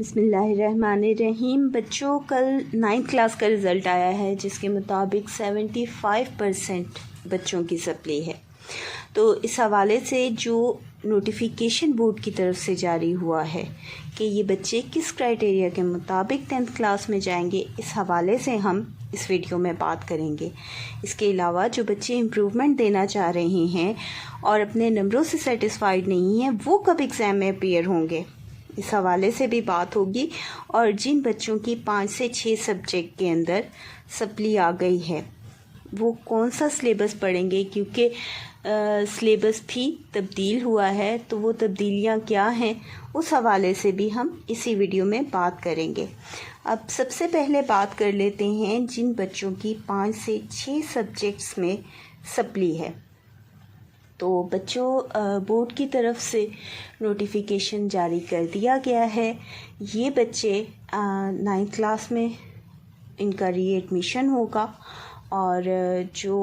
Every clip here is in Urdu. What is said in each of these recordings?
بسم اللہ الرحمن الرحیم۔ بچوں، کل 9th کلاس کا رزلٹ آیا ہے جس کے مطابق 75% بچوں کی سپلی ہے۔ تو اس حوالے سے جو نوٹیفیکیشن بورڈ کی طرف سے جاری ہوا ہے کہ یہ بچے کس کرائٹیریا کے مطابق 10th کلاس میں جائیں گے، اس حوالے سے ہم اس ویڈیو میں بات کریں گے۔ اس کے علاوہ جو بچے امپرومنٹ دینا چاہ رہے ہیں اور اپنے نمبروں سے سیٹسفائیڈ نہیں ہیں، وہ کب ایگزام میں اپیئر ہوں گے، اس حوالے سے بھی بات ہوگی۔ اور جن بچوں کی 5 سے 6 سبجیکٹ کے اندر سپلی آ گئی ہے وہ کون سا سلیبس پڑھیں گے، کیونکہ سلیبس بھی تبدیل ہوا ہے، تو وہ تبدیلیاں کیا ہیں اس حوالے سے بھی ہم اسی ویڈیو میں بات کریں گے۔ اب سب سے پہلے بات کر لیتے ہیں جن بچوں کی 5 سے 6 سبجیکٹس میں سپلی ہے۔ تو بچوں، بورڈ کی طرف سے نوٹیفیکیشن جاری کر دیا گیا ہے۔ یہ بچے 9th کلاس میں ان کا ری ایڈمیشن ہوگا اور جو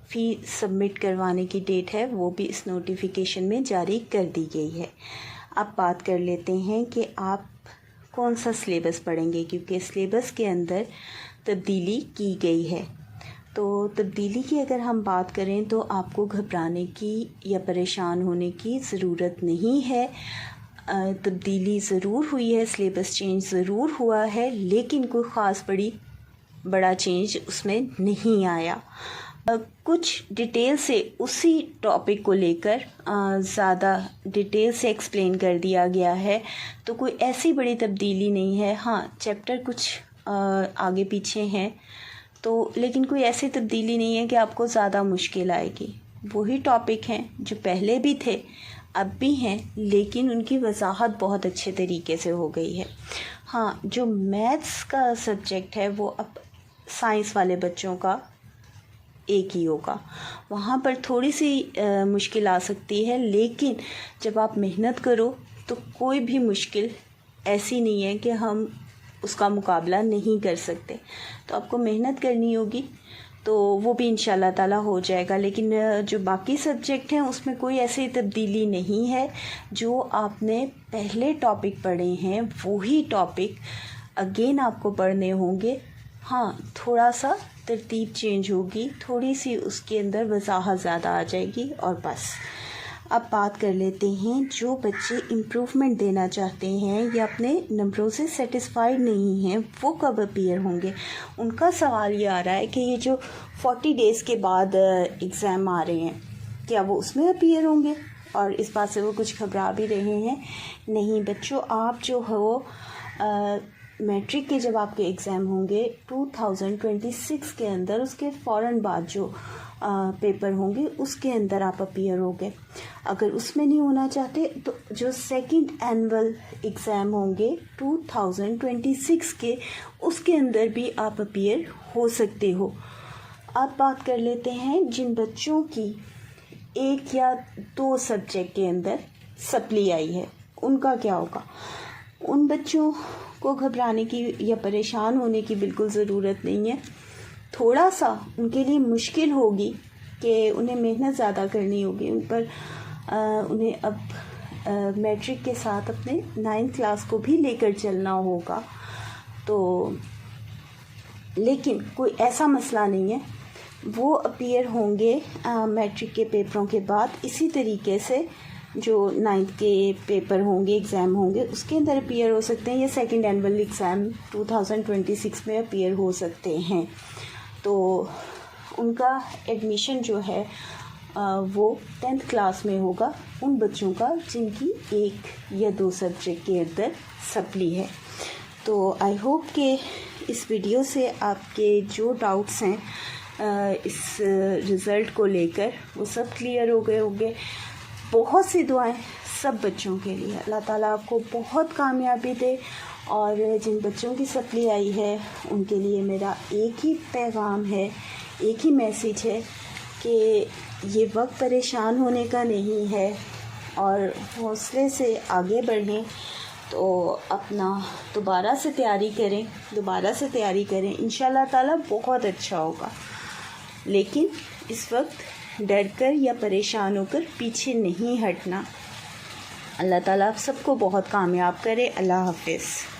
فی سبمٹ کروانے کی ڈیٹ ہے وہ بھی اس نوٹیفیکیشن میں جاری کر دی گئی ہے۔ اب بات کر لیتے ہیں کہ آپ کون سا سلیبس پڑھیں گے، کیونکہ سلیبس کے اندر تبدیلی کی گئی ہے۔ تو تبدیلی کی اگر ہم بات کریں تو آپ کو گھبرانے کی یا پریشان ہونے کی ضرورت نہیں ہے۔ تبدیلی ضرور ہوئی ہے، سلیبس چینج ضرور ہوا ہے، لیکن کوئی خاص بڑا چینج اس میں نہیں آیا۔ کچھ ڈیٹیل سے اسی ٹاپک کو لے کر زیادہ ڈیٹیل سے ایکسپلین کر دیا گیا ہے، تو کوئی ایسی بڑی تبدیلی نہیں ہے۔ ہاں، چیپٹر کچھ آگے پیچھے ہیں، تو لیکن کوئی ایسی تبدیلی نہیں ہے کہ آپ کو زیادہ مشکل آئے گی۔ وہی ٹاپک ہیں جو پہلے بھی تھے، اب بھی ہیں، لیکن ان کی وضاحت بہت اچھے طریقے سے ہو گئی ہے۔ ہاں، جو میتھس کا سبجیکٹ ہے وہ اب سائنس والے بچوں کا ایک ہی ہوگا، وہاں پر تھوڑی سی مشکل آ سکتی ہے، لیکن جب آپ محنت کرو تو کوئی بھی مشکل ایسی نہیں ہے کہ ہم اس کا مقابلہ نہیں کر سکتے۔ تو آپ کو محنت کرنی ہوگی، تو وہ بھی انشاءاللہ تعالی ہو جائے گا۔ لیکن جو باقی سبجیکٹ ہیں اس میں کوئی ایسی تبدیلی نہیں ہے۔ جو آپ نے پہلے ٹاپک پڑھے ہیں وہی ٹاپک اگین آپ کو پڑھنے ہوں گے۔ ہاں، تھوڑا سا ترتیب چینج ہوگی، تھوڑی سی اس کے اندر وضاحت زیادہ آ جائے گی، اور بس۔ اب بات کر لیتے ہیں جو بچے امپرومنٹ دینا چاہتے ہیں یا اپنے نمبروں سے سیٹسفائیڈ نہیں ہیں، وہ کب اپیئر ہوں گے۔ ان کا سوال یہ آ رہا ہے کہ یہ جو 40 ڈیز کے بعد ایگزام آ رہے ہیں، کیا وہ اس میں اپیئر ہوں گے، اور اس بات سے وہ کچھ گھبرا بھی رہے ہیں۔ نہیں بچوں، آپ جو ہو میٹرک کے جب آپ کے ایگزام ہوں گے 2026 کے اندر، اس کے فوراً بعد جو پیپر ہوں گے اس کے اندر آپ اپیئر ہو گے۔ اگر اس میں نہیں ہونا چاہتے تو جو سیکنڈ اینول ایگزام ہوں گے 2026 کے، اس کے اندر بھی آپ اپیئر ہو سکتے ہو۔ اب بات کر لیتے ہیں جن بچوں کی 1 یا 2 سبجیکٹ کے اندر سپلی آئی ہے، ان کا کیا ہوگا۔ ان بچوں کو گھبرانے کی یا پریشان ہونے کی بالکل ضرورت نہیں ہے۔ تھوڑا سا ان کے لیے مشکل ہوگی کہ انہیں محنت زیادہ کرنی ہوگی، ان پر انہیں اب میٹرک کے ساتھ اپنے 9th کلاس کو بھی لے کر چلنا ہوگا، تو لیکن کوئی ایسا مسئلہ نہیں ہے۔ وہ اپیئر ہوں گے میٹرک کے پیپروں کے بعد اسی طریقے سے، جو 9th کے پیپر ہوں گے، ایگزام ہوں گے، اس کے اندر اپیئر ہو سکتے ہیں، یا سیکنڈ اینول ایگزام 2026 میں اپیئر ہو سکتے ہیں۔ تو ان کا ایڈمیشن جو ہے وہ 10th کلاس میں ہوگا، ان بچوں کا جن کی 1 یا 2 سبجیکٹ کے اندر سپلی ہے۔ تو آئی ہوپ کہ اس ویڈیو سے آپ کے جو ڈاؤٹس ہیں اس رزلٹ کو لے کر وہ سب کلیئر ہو گئے ہوں گے۔ بہت سی دعائیں سب بچوں کے لیے، اللہ تعالیٰ آپ کو بہت کامیابی دے۔ اور جن بچوں کی سپلی آئی ہے ان کے لیے میرا ایک ہی پیغام ہے، ایک ہی میسیج ہے کہ یہ وقت پریشان ہونے کا نہیں ہے، اور حوصلے سے آگے بڑھیں۔ تو اپنا دوبارہ سے تیاری کریں، انشاءاللہ تعالیٰ بہت اچھا ہوگا۔ لیکن اس وقت ڈر کر یا پریشان ہو کر پیچھے نہیں ہٹنا۔ اللہ تعالیٰ آپ سب کو بہت کامیاب کرے۔ اللہ حافظ۔